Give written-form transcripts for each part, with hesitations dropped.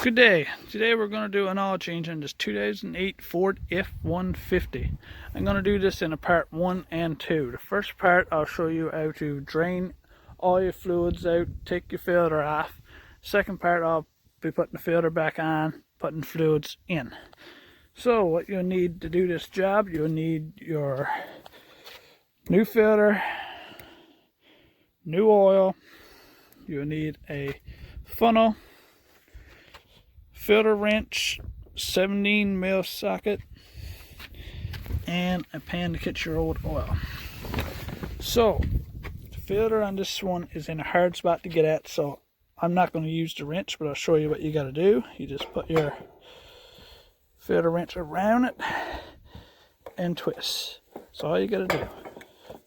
Good day. Today we're going to do an oil change on this 2008 Ford F150. I'm going to do this in a part 1 and 2. The first part I'll show you how to drain all your fluids out, take your filter off. Second part I'll be putting the filter back on, putting fluids in. So what you'll need to do this job, you'll need your new filter, new oil, you'll need a funnel, filter wrench, 17mm socket, and a pan to catch your old oil. So the filter on this one is in a hard spot to get at, so I'm not going to use the wrench, but I'll show you what you got to do. You just put your filter wrench around it and twist. That's all you got to do.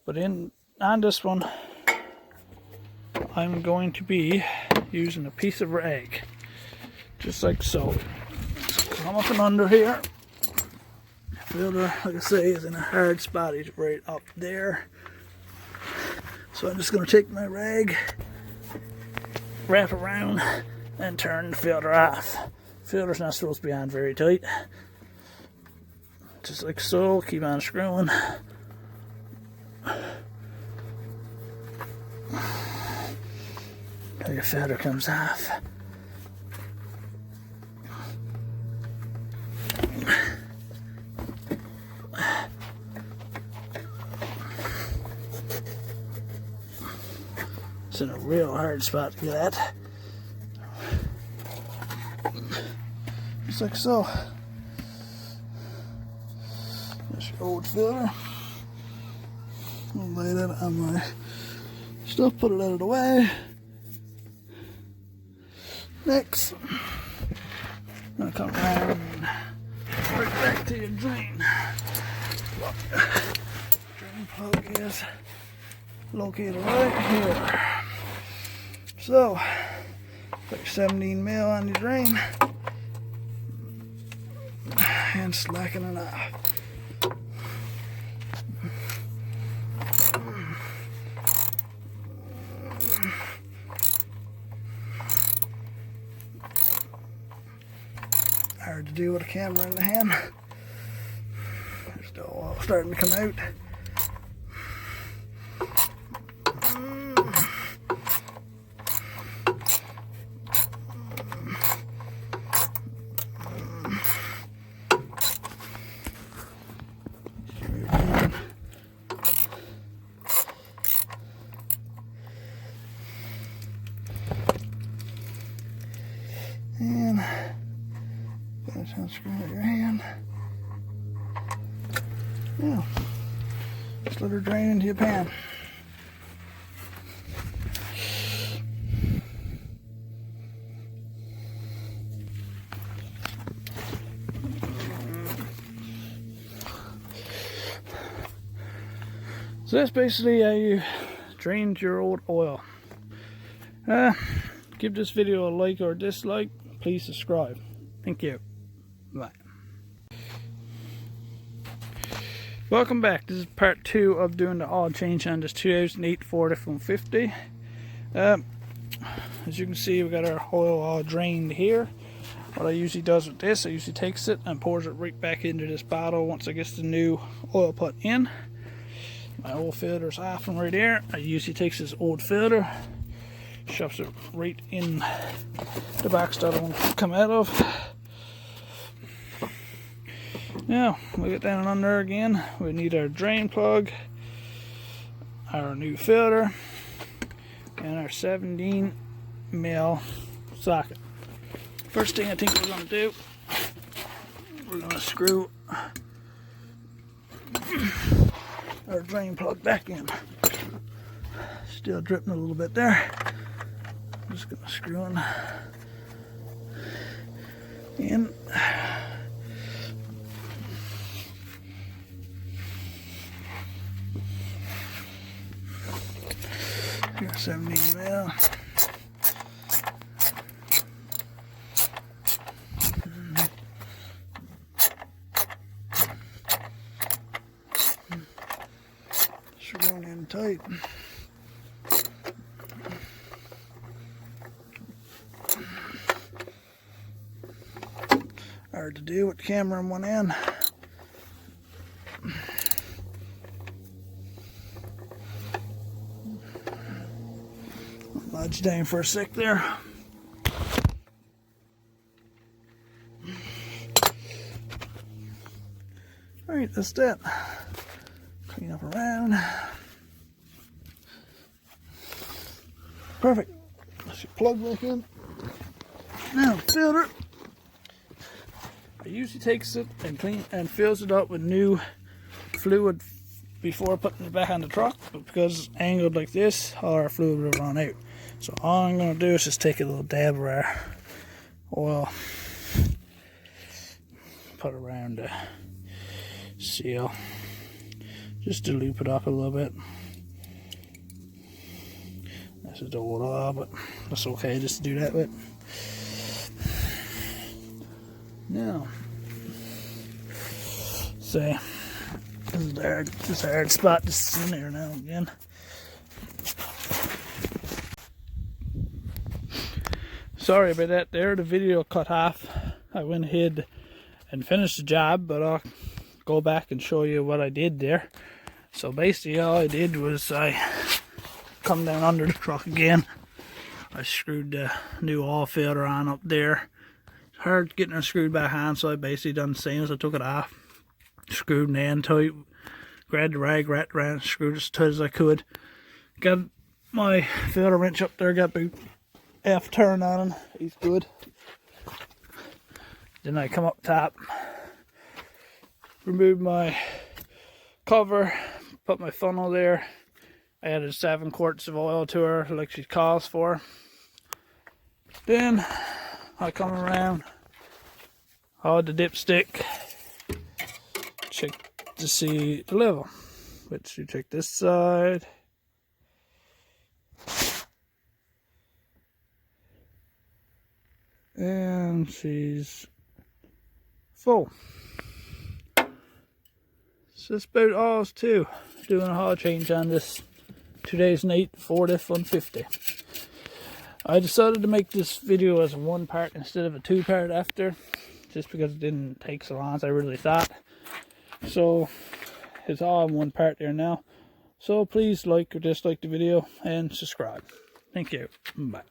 But on this one, I'm going to be using a piece of rag. Just like so. Come up and under here. Filter, like I say, is in a hard spot. He's right up there. So I'm just going to take my rag, wrap around, and turn the filter off. The filter's not supposed to be on very tight. Just like so. Keep on screwing. Till your filter comes off. It's in a real hard spot to get at. Just like so. There's your old filter. I'll lay that on my stuff, put it out of the way. Next, I'm going to come around and right back to your drain. Drain plug is located right here. So, put your 17mm on your drain and slacken it off. Hard to do with a camera in the hand. There's the oil starting to come out. And finish unscrewing out your hand. Now, just let her drain into your pan. So that's basically how you drained your old oil. Give this video a like or dislike. Please subscribe. Thank you. Bye. Welcome back. This is part 2 of doing the oil change on this 2008 Ford F150. As you can see, we got our oil all drained here. What I usually does with this, I usually takes it and pours it right back into this bottle once I get the new oil put in. My old filter's off from right there. I usually takes this old filter, shoves it right in the box that I want to come out of. Now, we get down under again. We need our drain plug, our new filter, and our 17mm socket. First thing I think we're going to do, we're going to screw our drain plug back in. Still dripping a little bit there. I'm just going to screw in. Here, 17mm. Screwing in tight. Hard to do with the camera in one end. Lodge down for a sec there. Alright, that's that. Clean up around. Perfect. Let's plug back in. Now, filter. I usually takes it and fills it up with new fluid before putting it back on the truck, but because it's angled like this, all our fluid will run out. So all I'm going to do is just take a little dab of our oil, put it around the seal, just to loop it up a little bit. This is the old oil, but that's okay just to do that with. Now, see, this is a hard spot just in there now again. Sorry about that there, the video cut off. I went ahead and finished the job, but I'll go back and show you what I did there. So basically all I did was I come down under the truck again. I screwed the new oil filter on up there. It's hard getting it screwed back on, so I basically done the same as I took it off. Screwed the end tight, grabbed the rag, wrapped around, screwed it as tight as I could. Got my filter wrench up there, got about half turn on him, he's good. Then I come up top, remove my cover, put my funnel there. I added 7 quarts of oil to her like she calls for. Then I come around, hold the dipstick, check to see the level, which you check this side. And she's full. So that's about all it's to doing a oil change on this 2008 Ford F150. I decided to make this video as a 1-part instead of a 2-part after, just because it didn't take so long as I really thought. So it's all in 1 part there now. So please like or dislike the video and subscribe. Thank you. Bye.